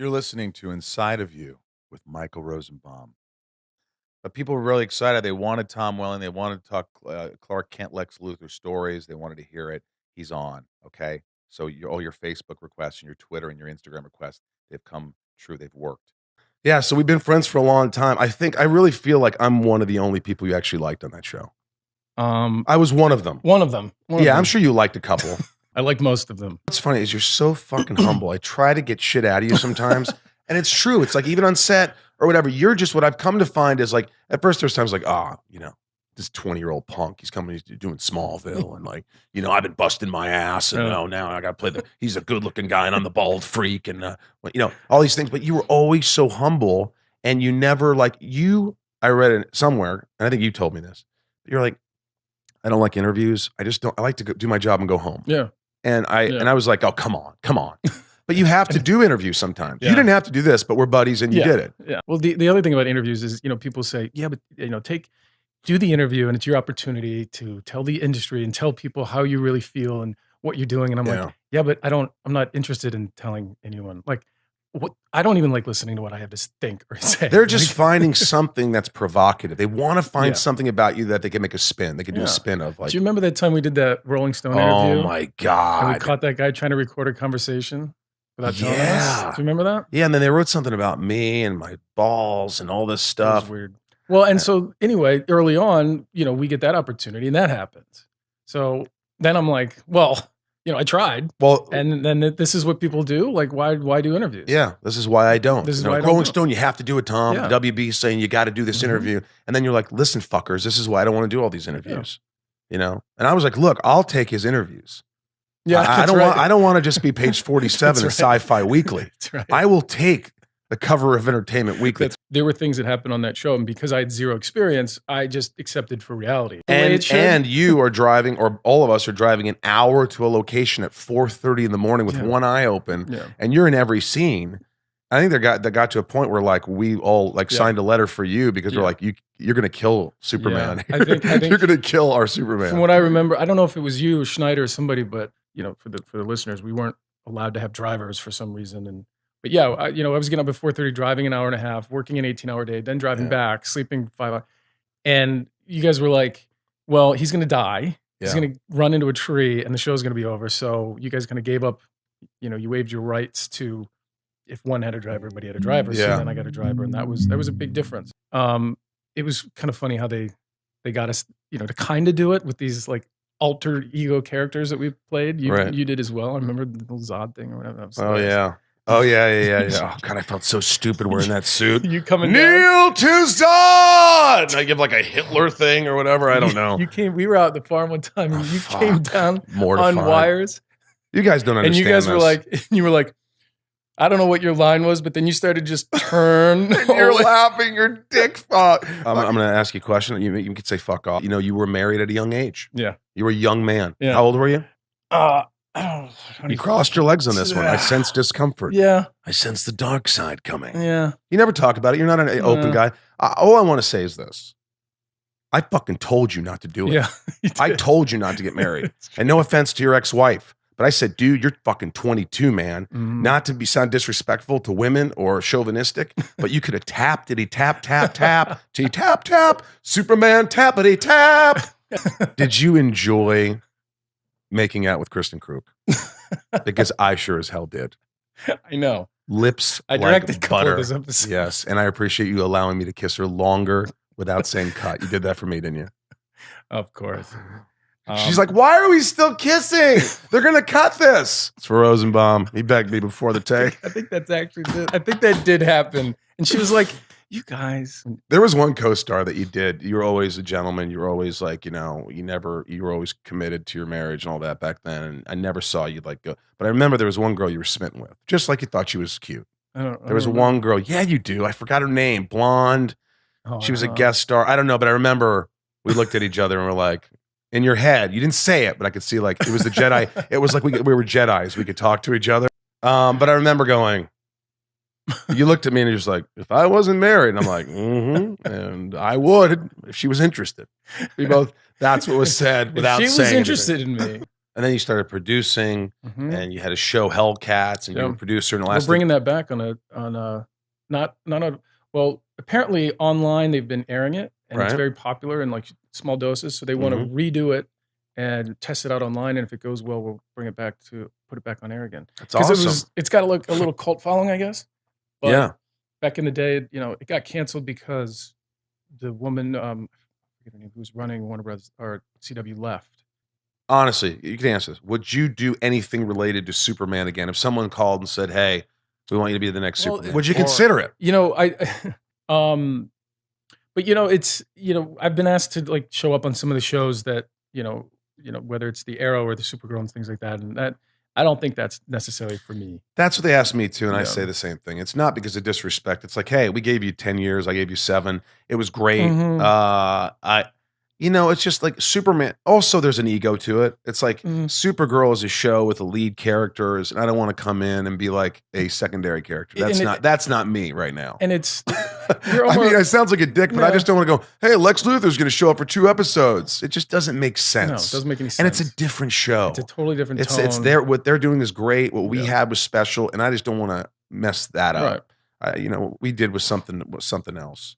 You're listening to Inside of You with Michael Rosembaum. But people were really excited. They wanted Tom Welling. They wanted to talk Clark Kent, Lex Luthor stories. They wanted to hear it. He's on, okay? So all your Facebook requests and your Twitter and your Instagram requests, they've come true. They've worked. Yeah, so we've been friends for a long time. I really feel like I'm one of the only people you actually liked on that show. I was one of them. One of them. I'm sure you liked a couple. I like most of them. What's funny is you're so fucking humble. I try to get shit out of you sometimes. And it's true. It's like even on set or whatever, you're just what I've come to find is like, at first there's times like, this 20-year-old punk, he's coming, he's doing Smallville. And like, I've been busting my ass. And now I got to play he's a good looking guy and I'm the bald freak. And, all these things. But you were always so humble and you never I read it somewhere. And I think you told me this. You're like, I don't like interviews. I like to do my job and go home. Yeah. And I was like, oh, come on. But you have to do interviews sometimes. Yeah. You didn't have to do this, but we're buddies and you did it. Yeah. Well, the other thing about interviews is, people say, yeah, but do the interview and it's your opportunity to tell the industry and tell people how you really feel and what you're doing. And I'm like, yeah, but I'm not interested in telling anyone. Like, I don't even like listening to what I have to think or say. They're just finding something that's provocative. They want to find something about you that they can make a spin. They can do a spin of like. Do you remember that time we did that Rolling Stone interview? Oh my God. And we caught that guy trying to record a conversation without telling us? Do you remember that? Yeah, and then they wrote something about me and my balls and all this stuff. That was weird. Well, and so anyway, early on, we get that opportunity and that happens. So then I'm like, well, I tried. Well, and then this is what people do. Like, why do interviews? Yeah, this is why I don't. This is why Rolling Stone, you have to do it, Tom. Yeah. WB saying you got to do this interview, and then you're like, listen, fuckers, this is why I don't want to do all these interviews. And I was like, look, I'll take his interviews. Yeah, I don't want to just be page 47 in Sci-Fi Weekly. That's right. I will take the cover of Entertainment Weekly. There were things that happened on that show, and because I had zero experience, I just accepted for reality. And you are driving, or all of us are driving an hour to a location at 4:30 in the morning with one eye open, and you're in every scene. I think that got to a point where like we all signed a letter for you because we're like, you're going to kill Superman. I think you're going to kill our Superman. From what I remember, I don't know if it was you, Schneider, or somebody, but for the listeners, we weren't allowed to have drivers for some reason, But yeah, I was getting up at 4:30, driving an hour and a half, working an 18-hour day, then driving back, sleeping 5 hours. And you guys were like, well, he's going to die. He's going to run into a tree and the show's going to be over. So you guys kind of gave up, you waived your rights to, if one had a driver, everybody had a driver. So then I got a driver. And that was a big difference. It was kind of funny how they got us, to kind of do it with these like alter ego characters that we played. You did as well. I remember the little Zod thing or whatever. Oh, yeah. Oh, yeah. Oh, God, I felt so stupid wearing that suit. You coming Kneel to Zod! And I give like a Hitler thing or whatever. I don't know. We were out at the farm one time and you came down on wires. You guys don't understand. And you guys were like, I don't know what your line was, but then you started just turn. And you're laughing your dick fuck. I'm going to ask you a question. You could say fuck off. You were married at a young age. Yeah. You were a young man. Yeah. How old were you? You crossed your legs on this one. I Yeah. sense discomfort. Yeah. I sense the dark side coming. Yeah. You never talk about it. You're not an open guy. All I want to say is this. I fucking told you not to do it. Yeah. I told you not to get married. And no offense to your ex-wife, but I said, dude, you're fucking 22, man. Mhm. Not to sound disrespectful to women or chauvinistic, but you could have tapped it. He tap, tap, tap. T tap, tap. Superman tappity tap. Did you enjoy making out with Kristen Krug? Because I sure as hell did. I know. Lips I directed like a couple butter. of those episodes. Yes, and I appreciate you allowing me to kiss her longer without saying cut. You did that for me, didn't you? Of course. She's like, why are we still kissing? They're going to cut this. It's for Rosenbaum. He begged me before the take. I think that did happen. And she was like, you guys. There was one co-star that you did. You were always a gentleman. You were always like, you were always committed to your marriage and all that back then. And I never saw you like go. But I remember there was one girl you were smitten with, just like you thought she was cute. There was one girl. Yeah, you do. I forgot her name. Blonde. She was a guest star. I don't know, but I remember we looked at each other and we're like, in your head, you didn't say it, but I could see like it was the Jedi. It was like we were Jedis. We could talk to each other. But I remember going, you looked at me and you're just like, if I wasn't married, and I'm like, and I would if she was interested. We both, that's what was said without saying she was interested anything. in me. And then you started producing, and you had a show Hellcats, and you were a producer. And we're bringing that back on well, apparently online they've been airing it, and it's very popular in like small doses. So they want to redo it and test it out online, and if it goes well, we'll bring it back to put it back on air again. That's awesome. It's got like a little cult following, I guess. But yeah. Back in the day, it got canceled because the woman, I forget her name, who was running Warner Bros. Or CW left. Honestly, you can answer this. Would you do anything related to Superman again? If someone called and said, "Hey, we want you to be the next Superman," would you consider it? But it's I've been asked to like show up on some of the shows that whether it's the Arrow or the Supergirl and things like that, and that I don't think that's necessary for me. That's what they asked me too, and I say the same thing. It's not because of disrespect. It's like, hey, we gave you 10 years, I gave you 7. It was great. It's just like Superman. Also, there's an ego to it. It's like Supergirl is a show with the lead characters, and I don't want to come in and be like a secondary character. That's not me right now. And it's, it sounds like a dick, but I just don't want to go, hey, Lex Luthor's going to show up for 2 episodes. It just doesn't make sense. No, it doesn't make any sense. And it's a different show. It's a totally different tone. It's what they're doing is great. What we had was special, and I just don't want to mess that up. Right. We did with something else.